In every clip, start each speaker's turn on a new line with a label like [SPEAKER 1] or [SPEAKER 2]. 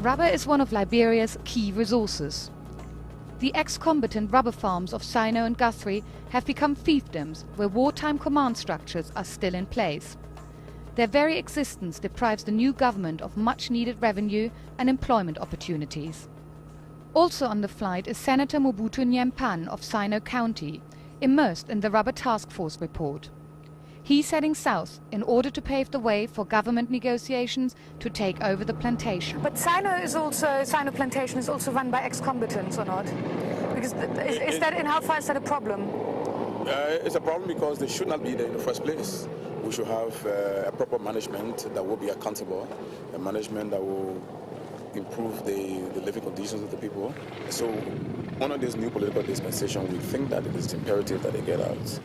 [SPEAKER 1] Rubber is one of Liberia's key resources. The ex-combatant rubber farms of Sino and Guthrie have become fiefdoms where wartime command structures are still in place. Their very existence deprives the new government of much-needed revenue and employment opportunities. Also on the flight is Senator Mobutu Nyampan of Sino County, immersed in the Rubber Task Force report. He's heading south in order to pave the way for government negotiations to take over the plantation.
[SPEAKER 2] But Sino plantation is also run by ex-combatants, or not? Because how far is that a problem?
[SPEAKER 3] It's a problem because they should not be there in the first place. We should have a proper management that will be accountable, a management that will improve the living conditions of the people. So, under this new political dispensation, we think that it is imperative that they get out.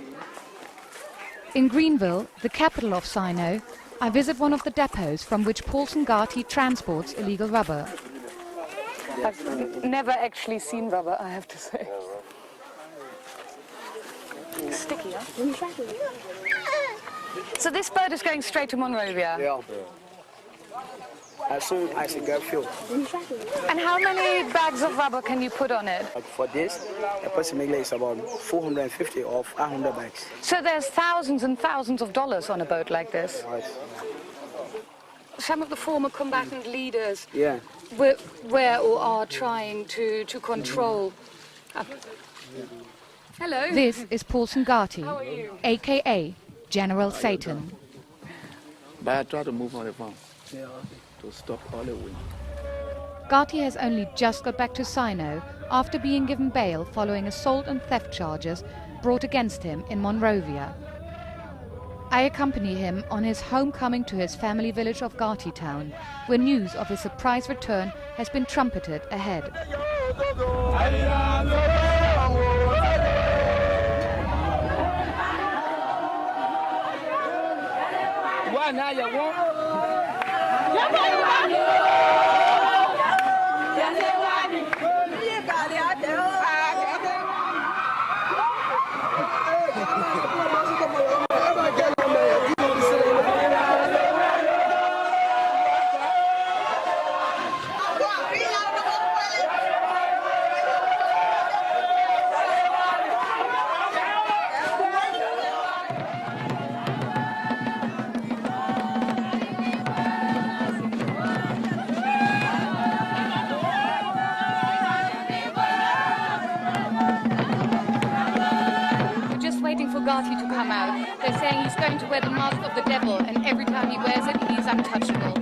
[SPEAKER 1] In Greenville, the capital of Sino, I visit one of the depots from which Paulson Gati transports illegal rubber.
[SPEAKER 2] I've never actually seen rubber, I have to say. Sticky, huh? So this boat is going straight to Monrovia?
[SPEAKER 4] Yeah. As soon as it gets filled.
[SPEAKER 2] And how many bags of rubber can you put on it?
[SPEAKER 4] For this, approximately it's about 450 or 500 bags.
[SPEAKER 2] So there's thousands and thousands of dollars on a boat like this?
[SPEAKER 4] Right.
[SPEAKER 2] Some of the former combatant leaders
[SPEAKER 4] were
[SPEAKER 2] or are trying to control. Hello.
[SPEAKER 1] This is Paulson Gati, a.k.a. General Satan.
[SPEAKER 5] But I try to move on the phone to stop all the wind.
[SPEAKER 1] Gati has only just got back to Sino after being given bail following assault and theft charges brought against him in Monrovia. I accompany him on his homecoming to his family village of Gati Town, where news of his surprise return has been trumpeted ahead. Gati to come out. They're saying he's going to wear the mask of the devil, and every time he wears it, he's untouchable.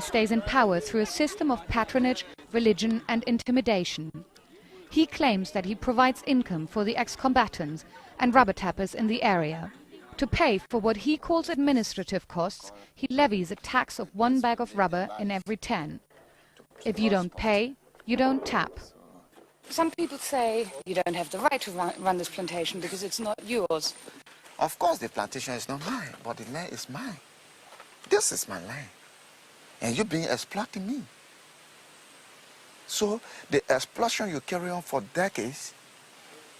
[SPEAKER 1] Stays in power through a system of patronage, religion and intimidation. He claims that he provides income for the ex-combatants and rubber tappers in the area. To pay for what he calls administrative costs, he levies a tax of 1 bag of rubber in every 10. If you don't pay, you don't tap.
[SPEAKER 2] Some people say you don't have the right to run this plantation because it's not yours.
[SPEAKER 6] Of course the plantation is not mine, but the land is mine. This is my land. And you've been exploiting me. So the exploitation you carry on for decades,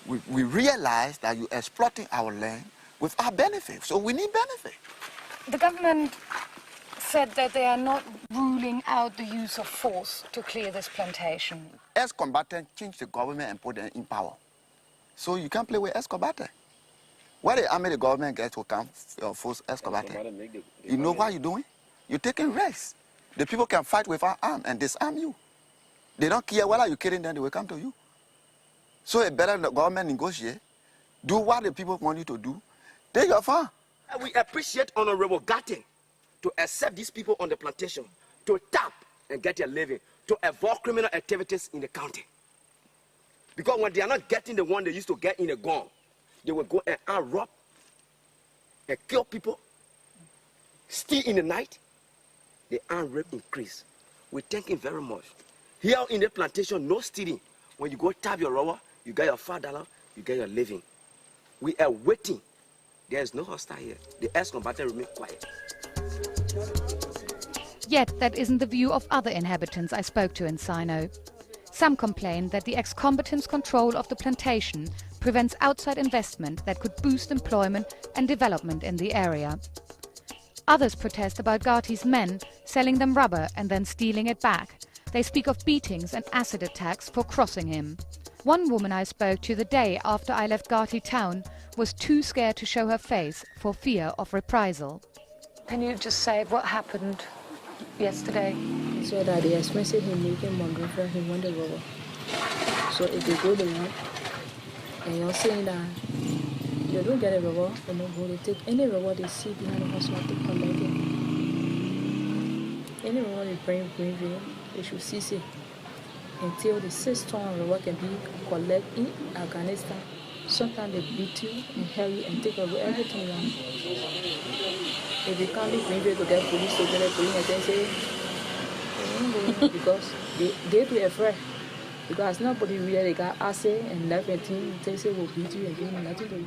[SPEAKER 6] we realize that you're exploiting our land without benefit. So we need benefit.
[SPEAKER 2] The government said that they are not ruling out the use of force to clear this plantation.
[SPEAKER 6] Ex-combatants changed the government and put them in power. So you can't play with ex-combatants. Where the army the government gets to come force ex-combatants? You know what you're doing? You're taking risks. The people can fight without arms and disarm you. They don't care whether you're killing them, they will come to you. So it's better the government negotiate, do what the people want you to do, take your farm.
[SPEAKER 7] We appreciate Honorable Gatting to accept these people on the plantation, to tap and get their living, to avoid criminal activities in the county. Because when they are not getting the one they used to get in a gun, they will go and rob and kill people, steal in the night. The armed rape increase. We thank him very much. Here in the plantation, no stealing. When you go tap your rubber, you get your $5, you get your living. We are waiting. There is no hostile here. The ex-combatant remain quiet.
[SPEAKER 1] Yet that isn't the view of other inhabitants I spoke to in Sino. Some complain that the ex-combatants' control of the plantation prevents outside investment that could boost employment and development in the area. Others protest about Gati's men selling them rubber and then stealing it back. They speak of beatings and acid attacks for crossing him. One woman I spoke to the day after I left Gati town was too scared to show her face for fear of reprisal.
[SPEAKER 2] Can you just say what happened yesterday?
[SPEAKER 8] He said that they expected him making money for him when they were. So if they go there and you're saying that you don't get a reward, they don't go, they take any reward they see behind the hospital, they collect it. Any reward they bring Greenville, they should seize it until the 6 ton reward can be collected in Afghanistan. Sometimes they beat you and hurt you and take away everything you have. If you can't leave Greenville to get police, to get a police, and then say, because they too afraid. Because nobody really got acid and left and they say we'll beat you and do nothing to you.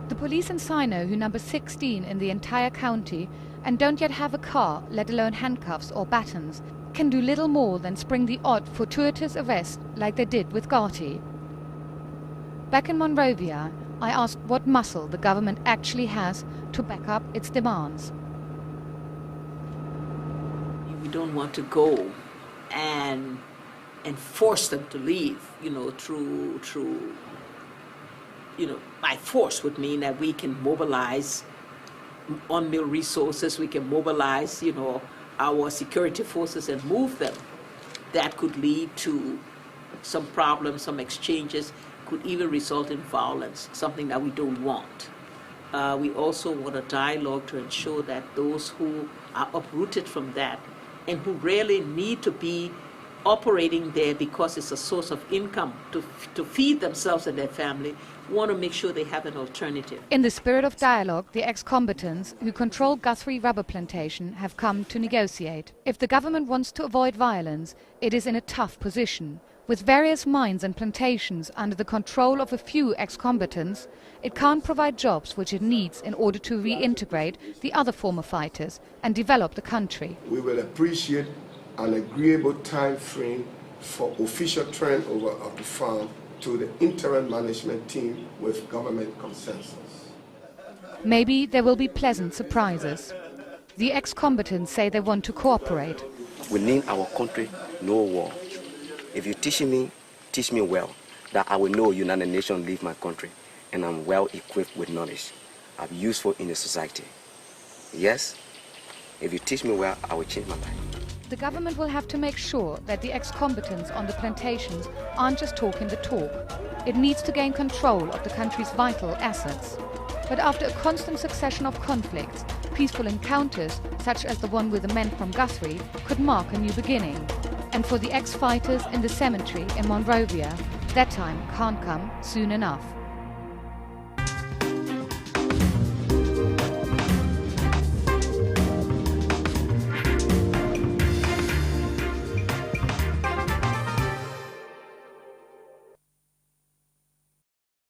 [SPEAKER 1] The police in Sino, who number 16 in the entire county and don't yet have a car, let alone handcuffs or batons, can do little more than spring the odd fortuitous arrest like they did with Gati. Back in Monrovia, I asked what muscle the government actually has to back up its demands.
[SPEAKER 9] We don't want to go and force them to leave, through by force would mean that we can mobilize unmilled resources, we can mobilize, our security forces and move them. That could lead to some problems, some exchanges, could even result in violence, something that we don't want. We also want a dialogue to ensure that those who are uprooted from that and who really need to be operating there because it's a source of income to feed themselves and their family, want to make sure they have an alternative.
[SPEAKER 1] In the spirit of dialogue, the ex-combatants who control Guthrie rubber plantation have come to negotiate. If the government wants to avoid violence, it is in a tough position. With various mines and plantations under the control of a few ex-combatants, it can't provide jobs which it needs in order to reintegrate the other former fighters and develop the country.
[SPEAKER 10] We will appreciate an agreeable time frame for official turnover of the farm to the interim management team with government consensus.
[SPEAKER 1] Maybe there will be pleasant surprises. The ex-combatants say they want to cooperate.
[SPEAKER 7] We need our country, no war. If you teach me well, that I will know United Nations leave my country and I'm well equipped with knowledge. I'm useful in the society. Yes, if you teach me well, I will change my life.
[SPEAKER 1] The government will have to make sure that the ex-combatants on the plantations aren't just talking the talk. It needs to gain control of the country's vital assets. But after a constant succession of conflicts, peaceful encounters, such as the one with the men from Guthrie, could mark a new beginning. And for the ex-fighters in the cemetery in Monrovia, that time can't come soon enough.